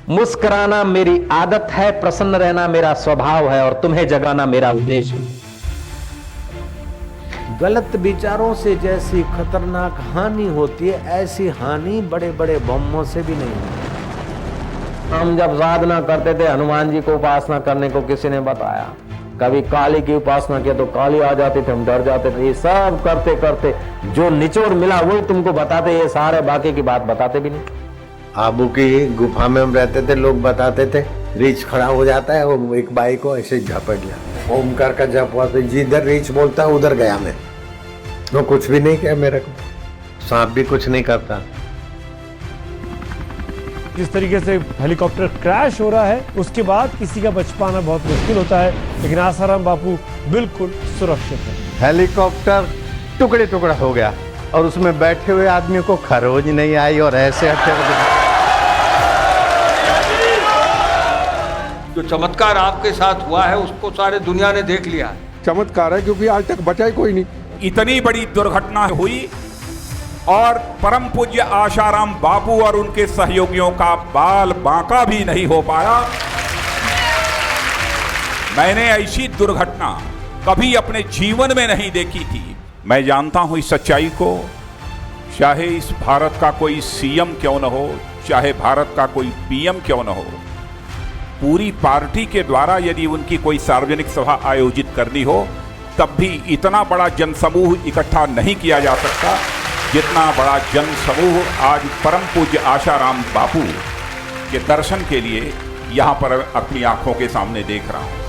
मुस्कुराना मेरी आदत है, प्रसन्न रहना मेरा स्वभाव है और तुम्हें जगाना मेरा उद्देश्य है। गलत विचारों से जैसी खतरनाक हानि होती है, ऐसी हानि बड़े बड़े बमों से भी नहीं होती। हम जब साधना करते थे, हनुमान जी को उपासना करने को किसी ने बताया, कभी काली की उपासना किया तो काली आ जाती थी, हम डर जाते थे। ये सब करते करते जो निचोड़ मिला वही तुमको बताते, ये सारे बाकी की बात बताते भी नहीं। आबू की गुफा में हम रहते थे, लोग बताते थे रीछ खड़ा हो जाता है, वो एक बाई को ऐसे झपट लिया, ओमकार का जप हुआ तो जिधर रीछ बोलता है उधर गया मैं। वो कुछ भी नहीं किया मेरे को, सांप भी कुछ नहीं करता। जिस तरीके से हेलीकॉप्टर क्रैश हो रहा है उसके बाद किसी का बच पाना बहुत मुश्किल होता है, लेकिन आसाराम बापू बिल्कुल सुरक्षित है। हेलीकॉप्टर टुकड़े टुकड़ा हो गया और उसमें बैठे हुए आदमी को खरोज नहीं आई और ऐसे जो चमत्कार आपके साथ हुआ है उसको सारे दुनिया ने देख लिया है। चमत्कार है क्योंकि आज तक बचा ही कोई नहीं। इतनी बड़ी दुर्घटना हुई और परम पूज्य आशाराम बापू और उनके सहयोगियों का बाल बांका भी नहीं हो पाया। मैंने ऐसी दुर्घटना कभी अपने जीवन में नहीं देखी थी। मैं जानता हूं इस सच्चाई को, चाहे इस भारत का कोई सीएम क्यों न हो, चाहे भारत का कोई पीएम क्यों न हो, पूरी पार्टी के द्वारा यदि उनकी कोई सार्वजनिक सभा आयोजित करनी हो तब भी इतना बड़ा जनसमूह इकट्ठा नहीं किया जा सकता जितना बड़ा जनसमूह आज परम पूज्य आशाराम बापू के दर्शन के लिए यहाँ पर अपनी आंखों के सामने देख रहा हूँ।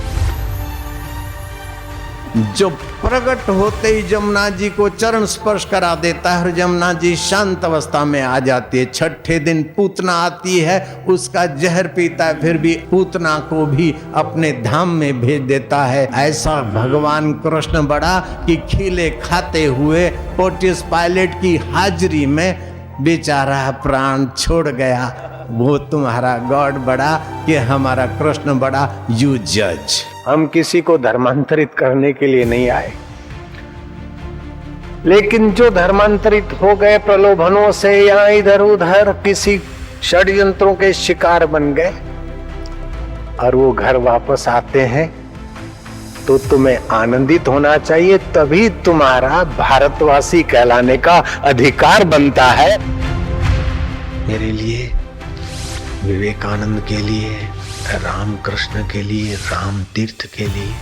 जो प्रकट होते ही जमुना जी को चरण स्पर्श करा देता है और जमुना जी शांत अवस्था में आ जाती है। छठे दिन पूतना आती है, उसका जहर पीता है, फिर भी पूतना को भी अपने धाम में भेज देता है। ऐसा भगवान कृष्ण बड़ा कि खीले खाते हुए पोर्टियस पायलट की हाजिरी में बेचारा प्राण छोड़ गया। वो तुम्हारा गॉड बड़ा कि हमारा कृष्ण बड़ा, यू जज। हम किसी को धर्मांतरित करने के लिए नहीं आए, लेकिन जो धर्मांतरित हो गए प्रलोभनों से या इधर उधर किसी षड्यंत्रों के शिकार बन गए और वो घर वापस आते हैं, तो तुम्हें आनंदित होना चाहिए। तभी तुम्हारा भारतवासी कहलाने का अधिकार बनता है। मेरे लिए, विवेकानंद के लिए, रामकृष्ण के लिए, राम तीर्थ के लिए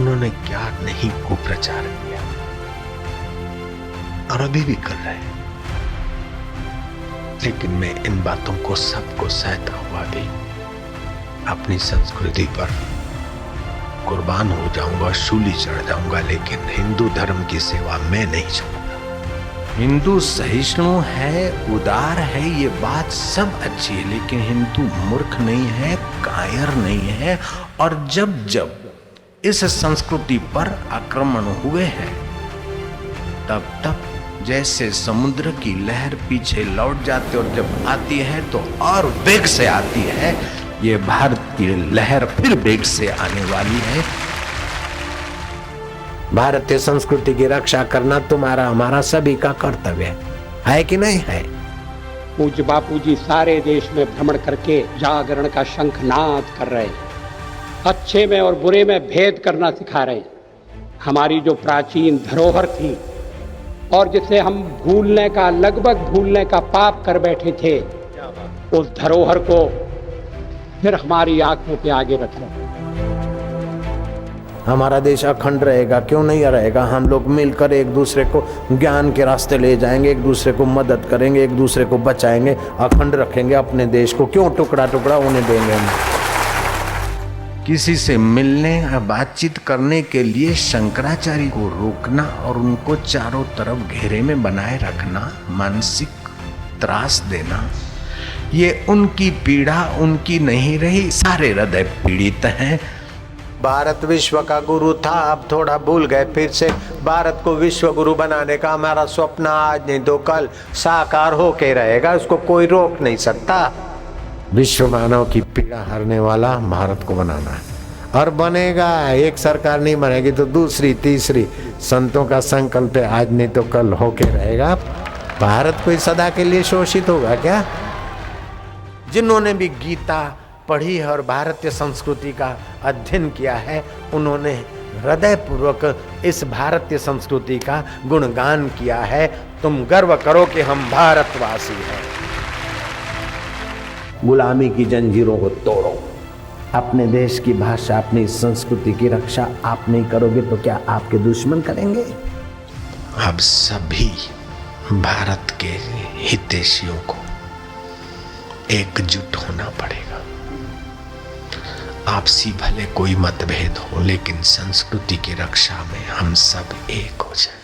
उन्होंने क्या नहीं कुप्रचार किया और अभी भी कर रहे हैं। लेकिन मैं इन बातों को सबको सहता हुआ भी अपनी संस्कृति पर कुर्बान हो जाऊंगा, शूली चढ़ जाऊंगा, लेकिन हिंदू धर्म की सेवा मैं नहीं छोड़ूंगा। हिंदू सहिष्णु है, उदार है, ये बात सब अच्छी है, लेकिन हिंदू मूर्ख नहीं है, कायर नहीं है। और जब जब इस संस्कृति पर आक्रमण हुए हैं तब तब जैसे समुद्र की लहर पीछे लौट जाती और जब आती है तो और वेग से आती है। ये भारत की लहर फिर वेग से आने वाली है। भारतीय संस्कृति की रक्षा करना तुम्हारा हमारा सभी का कर्तव्य है कि नहीं है? पूज्य बापू जी सारे देश में भ्रमण करके जागरण का शंखनाद कर रहे हैं, अच्छे में और बुरे में भेद करना सिखा रहे हैं। हमारी जो प्राचीन धरोहर थी और जिसे हम भूलने का, लगभग भूलने का पाप कर बैठे थे, उस धरोहर को फिर हमारी आंखों के आगे रख रहे हैं। हमारा देश अखंड रहेगा, क्यों नहीं रहेगा? हम लोग मिलकर एक दूसरे को ज्ञान के रास्ते ले जाएंगे, एक दूसरे को मदद करेंगे, एक दूसरे को बचाएंगे, अखंड रखेंगे अपने देश को। क्यों टुकड़ा टुकड़ा होने देंगे हम? किसी से मिलने या बातचीत करने के लिए शंकराचार्य को रोकना और उनको चारों तरफ घेरे में बनाए रखना, मानसिक त्रास देना, ये उनकी पीड़ा उनकी नहीं रही। सारे हृदय पीड़ित हैं। भारत विश्व का गुरु था, अब थोड़ा भूल गए। फिर से भारत को विश्व गुरु बनाने का हमारा स्वप्न आज नहीं तो कल साकार होके रहेगा, उसको कोई रोक नहीं सकता। विश्व मानव की पीड़ा हरने वाला भारत को बनाना है और बनेगा। एक सरकार नहीं बनेगी तो दूसरी तीसरी। संतों का संकल्प है, आज नहीं तो कल होके रहेगा। भारत कोई सदा के लिए शोषित होगा क्या? जिन्होंने भी गीता पढ़ी है और भारतीय संस्कृति का अध्ययन किया है, उन्होंने हृदय पूर्वक इस भारतीय संस्कृति का गुणगान किया है। तुम गर्व करो कि हम भारतवासी हैं। गुलामी की जंजीरों को तोड़ो। अपने देश की भाषा, अपनी संस्कृति की रक्षा आप नहीं करोगे तो क्या आपके दुश्मन करेंगे? अब सभी भारत के हितैषियों को एकजुट होना पड़ेगा। आपसी भले कोई मतभेद हो, लेकिन संस्कृति की रक्षा में हम सब एक हो जाए।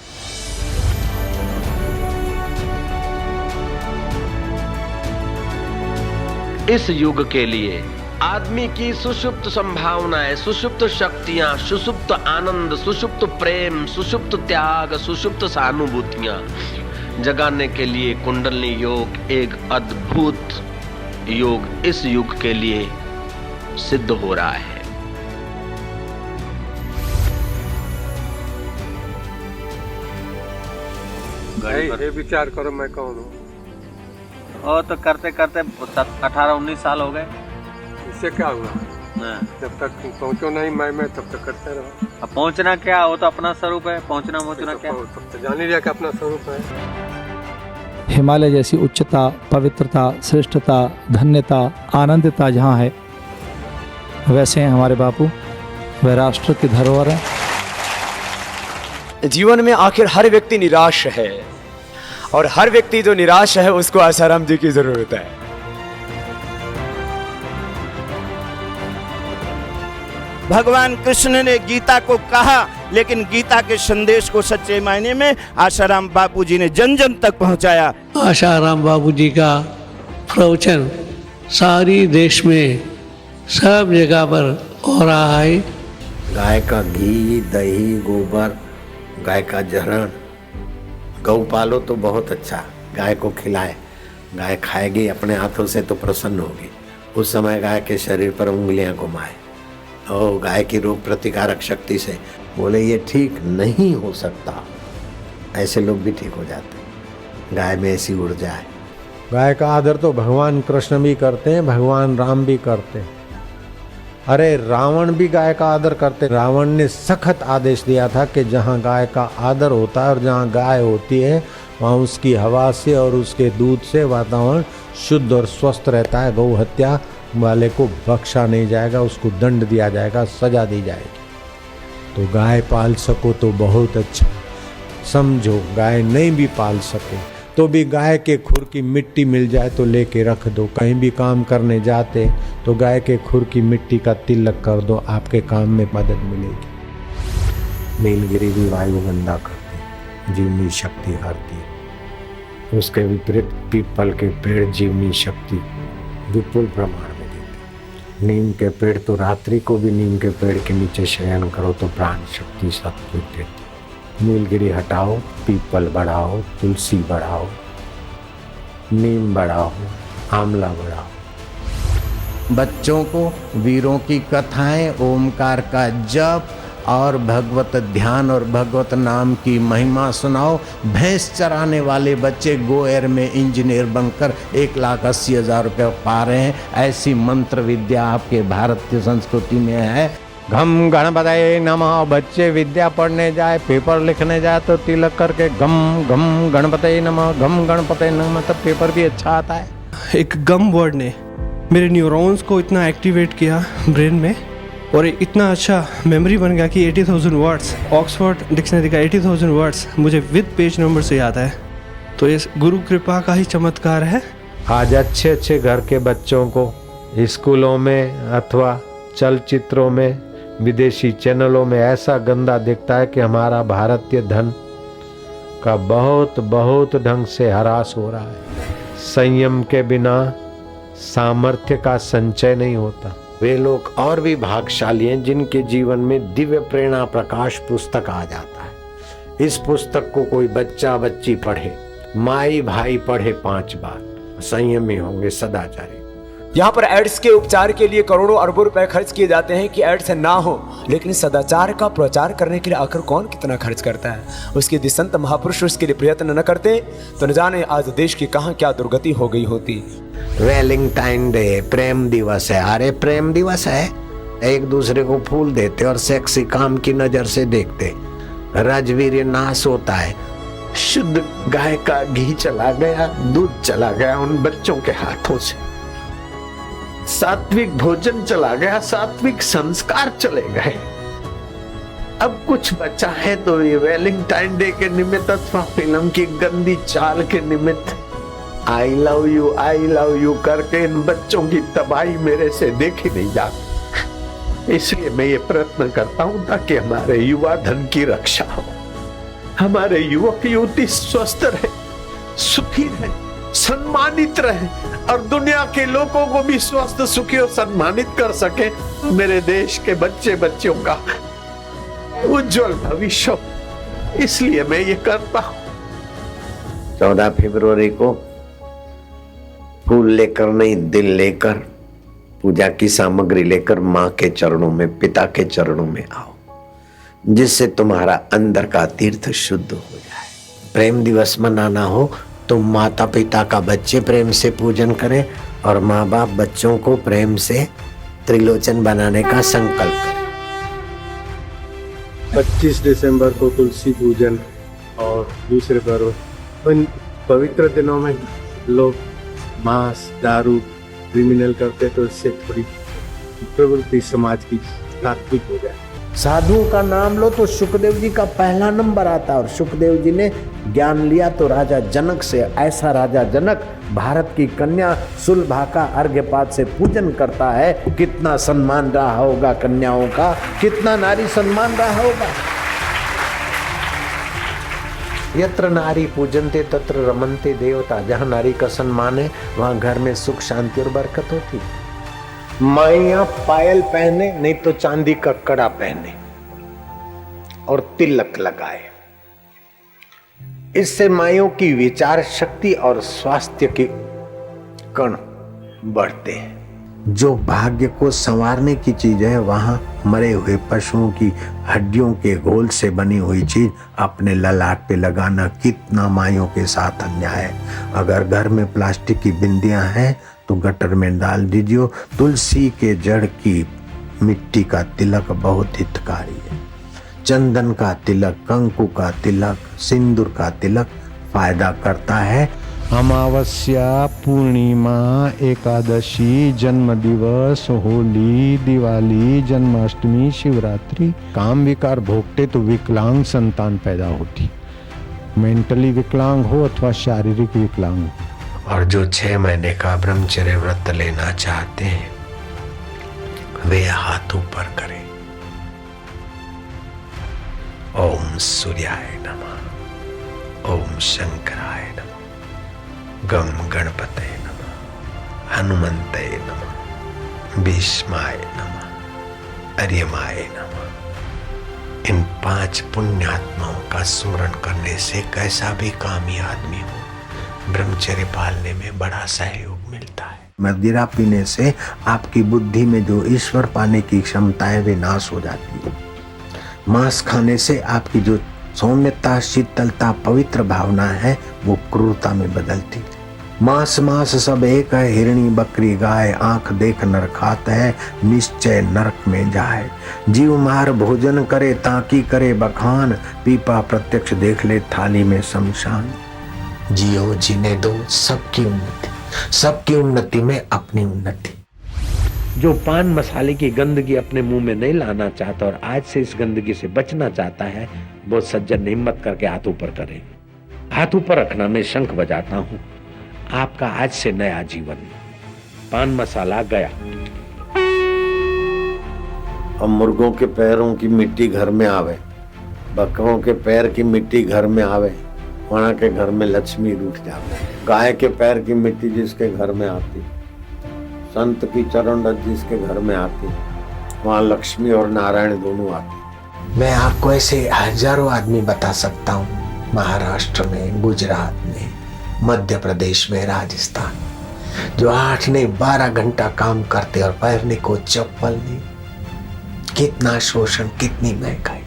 इस युग के लिए आदमी की सुषुप्त संभावनाएं, सुषुप्त शक्तियां, सुषुप्त आनंद, सुषुप्त प्रेम, सुषुप्त त्याग, सुषुप्त सहानुभूतियां जगाने के लिए कुंडलिनी योग एक अद्भुत योग इस युग के लिए सिद्ध हो रहा है। ये विचार करो मैं कौन हूँ। और तो करते करते 18-19 साल हो गए। इससे क्या हुआ? जब तक पहुँचो नहीं मैं तब तक करते रहो। अब पहुंचना क्या हो, तो अपना स्वरूप है, पहुंचना क्या तब तो जान ही लिया कि अपना स्वरूप है। हिमालय जैसी उच्चता, पवित्रता, श्रेष्ठता, धन्यता, आनंदता जहाँ है, वैसे हैं हमारे बापू। वह राष्ट्र की धरोहर है। जीवन में आखिर हर व्यक्ति निराश है, और हर व्यक्ति जो निराश है उसको आसाराम जी की जरूरत है। भगवान कृष्ण ने गीता को कहा, लेकिन गीता के संदेश को सच्चे मायने में आसाराम बापू जी ने जन जन तक पहुंचाया। आसाराम बापू जी का प्रवचन सारी देश में सब जगह पर हो रहा है। गाय का घी, दही, गोबर, गाय का जहरण, गौ पालो तो बहुत अच्छा, गाय को खिलाए, गाय खाएगी अपने हाथों से तो प्रसन्न होगी। उस समय गाय के शरीर पर उंगलियां घुमाए और गाय की रोग प्रतिकारक शक्ति से बोले ये ठीक नहीं हो सकता, ऐसे लोग भी ठीक हो जाते। गाय में ऐसी ऊर्जा है। गाय का आदर तो भगवान कृष्ण भी करते हैं, भगवान राम भी करते हैं। अरे रावण भी गाय का आदर करते। रावण ने सख्त आदेश दिया था कि जहाँ गाय का आदर होता है और जहाँ गाय होती है वहाँ उसकी हवा से और उसके दूध से वातावरण शुद्ध और स्वस्थ रहता है। गौ हत्या वाले को बख्शा नहीं जाएगा, उसको दंड दिया जाएगा, सजा दी जाएगी। तो गाय पाल सको तो बहुत अच्छा, समझो गाय नहीं भी पाल सके तो भी गाय के खुर की मिट्टी मिल जाए तो लेके रख दो। कहीं भी काम करने जाते तो गाय के खुर की मिट्टी का तिलक कर दो, आपके काम में मदद मिलेगी। नीलगिरी भी वायु गंदा करती, जीवनी शक्ति हरती। उसके विपरीत पीपल के पेड़ जीवनी शक्ति विपुल प्रमाण में देते। नीम के पेड़ तो रात्रि को भी नीम के पेड़ के नीचे शयन करो तो प्राण शक्ति सत्व देती। नीलगिरी हटाओ, पीपल बढ़ाओ, तुलसी बढ़ाओ, नीम बढ़ाओ, आंवला बढ़ाओ। बच्चों को वीरों की कथाएं, ओमकार का जप और भगवत ध्यान और भगवत नाम की महिमा सुनाओ। भैंस चराने वाले बच्चे गोएर में इंजीनियर बनकर 1,80,000 रुपये पा रहे हैं। ऐसी मंत्र विद्या आपके भारतीय संस्कृति में है। घम गणपतये नमः। बच्चे विद्या पढ़ने जाए, पेपर लिखने जाए तो तिलक करके गम गम गणपतये नमः, गम गणपतये नमः, तब पेपर भी अच्छा आता है। एक गम वर्ड ने मेरे न्यूरॉन्स को इतना एक्टिवेट किया ब्रेन में, और इतना अच्छा मेमोरी बन गया कि 80,000 वर्ड्स, ऑक्सफोर्ड डिक्शनरी का 80,000 वर्ड्स मुझे विद पेज नंबर से याद है। तो ये गुरु कृपा का ही चमत्कार है। आज अच्छे अच्छे घर के बच्चों को स्कूलों में अथवा चलचित्रों में, विदेशी चैनलों में ऐसा गंदा दिखता है कि हमारा भारतीय धन का बहुत ढंग से ह्रास हो रहा है। संयम के बिना सामर्थ्य का संचय नहीं होता। वे लोग और भी भाग्यशाली हैं जिनके जीवन में दिव्य प्रेरणा प्रकाश पुस्तक आ जाता है। इस पुस्तक को कोई बच्चा बच्ची पढ़े, माई भाई पढ़े 5 बार, संयमी होंगे, सदाचारी। यहाँ पर एड्स के उपचार के लिए करोड़ों अरबों रुपए खर्च किए जाते हैं कि एड्स ना हो, लेकिन सदाचार का प्रचार करने के लिए आखिर कौन कितना खर्च करता है? उसके यदि संत महापुरुष उसके लिए प्रयत्न न करते तो न जाने आज देश की कहाँ क्या दुर्गति हो गई होती। वैलेंटाइन डे प्रेम दिवस है। अरे प्रेम दिवस है, एक दूसरे को फूल देते और सेक्सी काम की नजर से देखते, रजवीर्य नाश होता है। शुद्ध गाय का घी चला गया, दूध चला गया उन बच्चों के हाथों से, सात्विक भोजन चला गया, सात्विक संस्कार चले गए। अब कुछ बचा है तो ये वैलेंटाइन डे के निमित्त अथवा फिल्म की गंदी चाल के निमित्त आई लव यू करके इन बच्चों की तबाही मेरे से देखी नहीं जाती। इसलिए मैं ये प्रयत्न करता हूं ताकि हमारे युवा धन की रक्षा हो, हमारे युवक युवती स्वस्थ रहे, सुखी रहे, सम्मानित रहे और दुनिया के लोगों को भी स्वस्थ सुखी और सम्मानित कर सके। मेरे देश के बच्चे बच्चियों का उज्जवल भविष्य, इसलिए मैं ये करता हूं। 14 फरवरी को फूल लेकर नहीं, दिल लेकर, पूजा की सामग्री लेकर मां के चरणों में, पिता के चरणों में आओ, जिससे तुम्हारा अंदर का तीर्थ शुद्ध हो जाए। प्रेम दिवस मनाना हो तो माता पिता का बच्चे प्रेम से पूजन करें और माँ बाप बच्चों को प्रेम से त्रिलोचन बनाने का संकल्प करें। 25 दिसंबर को तुलसी पूजन और दूसरे पर्व। उन पवित्र दिनों में लोग मांस, दारू, क्रिमिनल करते, तो इससे थोड़ी प्रवृत्ति समाज की सात्विक हो जाए। साधुओं का नाम लो तो सुखदेव जी का पहला नंबर आता है और सुखदेव जी ने ज्ञान लिया तो राजा जनक से। ऐसा राजा जनक भारत की कन्या सुलभा का अर्घ्यपात से पूजन करता है। कितना सम्मान रहा होगा कन्याओं का, कितना नारी सम्मान रहा होगा। यत्र नारी पूजनते तत्र रमन्ते देवता। जहाँ नारी का सम्मान है वहाँ घर में सुख शांति और बरकत होती। माइयां पायल पहने नहीं तो चांदी का कड़ा पहने और तिलक लगाए, इससे माइयों की विचार शक्ति और स्वास्थ्य के कण बढ़ते हैं। जो भाग्य को संवारने की चीज है वहां मरे हुए पशुओं की हड्डियों के घोल से बनी हुई चीज अपने ललाट पे लगाना कितना माइयों के साथ अन्याय है। अगर घर में प्लास्टिक की बिंदियां हैं तो गटर में डाल दीजिए। तुलसी के जड़ की मिट्टी का तिलक बहुत हितकारी है। चंदन का तिलक, कंकु का तिलक, सिंदूर का तिलक फायदा करता है। अमावस्या, पूर्णिमा, एकादशी, जन्म दिवस, होली, दिवाली, जन्माष्टमी, शिवरात्रि। काम विकार भोगते तो विकलांग संतान पैदा होती, मेंटली विकलांग हो अथवा शारीरिक विकलांग हो। और जो 6 महीने का ब्रह्मचर्य व्रत लेना चाहते हैं वे हाथ ऊपर करें। ओम सूर्याय नमः, ओम शंकराय नमः, गम गणपते नमः, हनुमंते नमः, भीष्माय नमः, अर्यमाय नमः। इन 5 पुण्यात्माओं का स्मरण करने से कैसा भी कामी आदमी हो ब्रह्मचर्य पालने में बड़ा सहयोग मिलता है। मदिरा पीने से आपकी बुद्धि में जो ईश्वर पाने की क्षमताएं वे नाश हो जाती है। मांस खाने से आपकी जो सौम्यता, शीतलता, पवित्र भावना है वो क्रूरता में बदलती। मांस मांस सब एक है, हिरणी बकरी गाय, आंख देख नर खात है, निश्चय नरक में जाए। जीव मार भोजन करे ताकि करे बखान, पीपा प्रत्यक्ष देख ले थाली में शमशान। जियो जीने दो सबकी उन्नति, सबकी उन्नति में अपनी उन्नति। जो पान मसाले की गंदगी अपने मुंह में नहीं लाना चाहता और आज से इस गंदगी से बचना चाहता है वो सज्जन हिम्मत करके हाथ ऊपर करे। हाथ ऊपर रखना, मैं शंख बजाता हूं। आपका आज से नया जीवन। पान मसाला गया। अब मुर्गों के पैरों की मिट्टी घर में आवे, बकरों के पैर की मिट्टी घर में आवे, वहां के घर में लक्ष्मी रूठ जावे। गाय के पैर की मिट्टी जिसके घर में आती, संत की चरण रज जिसके घर में आती, वहां लक्ष्मी और नारायण दोनों आते। मैं आपको ऐसे हजारों आदमी बता सकता हूँ, महाराष्ट्र में, गुजरात में, मध्य प्रदेश में, राजस्थान। जो 8 नहीं 12 घंटा काम करते और पहनने को चप्पल नहीं। कितना शोषण, कितनी महंगाई।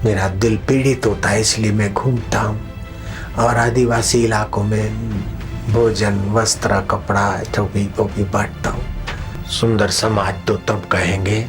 मेरा दिल पीड़ित होता है, इसलिए मैं घूमता हूँ और आदिवासी इलाकों में भोजन, वस्त्र, कपड़ा टोपी बांटता हूँ। सुंदर समाज तो तब कहेंगे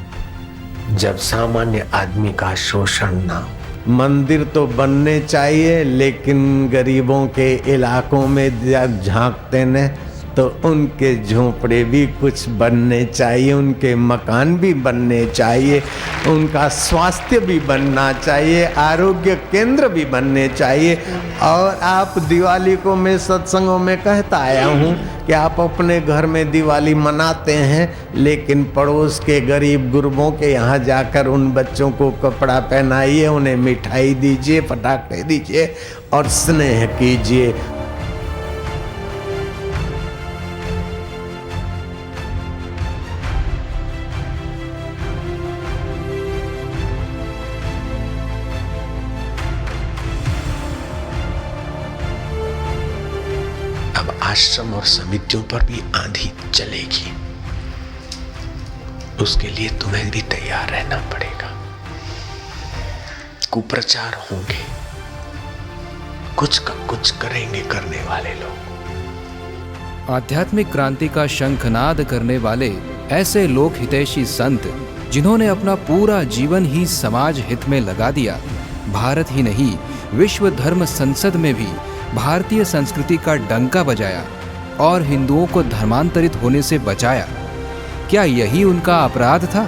जब सामान्य आदमी का शोषण ना हो। मंदिर तो बनने चाहिए, लेकिन गरीबों के इलाकों में जब झांकते न तो उनके झोंपड़े भी कुछ बनने चाहिए, उनके मकान भी बनने चाहिए, उनका स्वास्थ्य भी बनना चाहिए, आरोग्य केंद्र भी बनने चाहिए। और आप दिवाली को मैं सत्संगों में कहता आया हूँ कि आप अपने घर में दिवाली मनाते हैं, लेकिन पड़ोस के गरीब गुरबों के यहाँ जाकर उन बच्चों को कपड़ा पहनाइए, उन्हें मिठाई दीजिए, पटाखे दीजिए और स्नेह कीजिए। आश्रम और समितियों पर भी आंधी चलेगी, उसके लिए तुम्हें भी तैयार रहना पड़ेगा। कुप्रचार होंगे, कुछ का कुछ करेंगे करने वाले लोग। आध्यात्मिक क्रांति का शंखनाद करने वाले ऐसे लोक हितैषी संत जिन्होंने अपना पूरा जीवन ही समाज हित में लगा दिया, भारत ही नहीं विश्व धर्म संसद में भी भारतीय संस्कृति का डंका बजाया और हिंदुओं को धर्मांतरित होने से बचाया, क्या यही उनका अपराध था?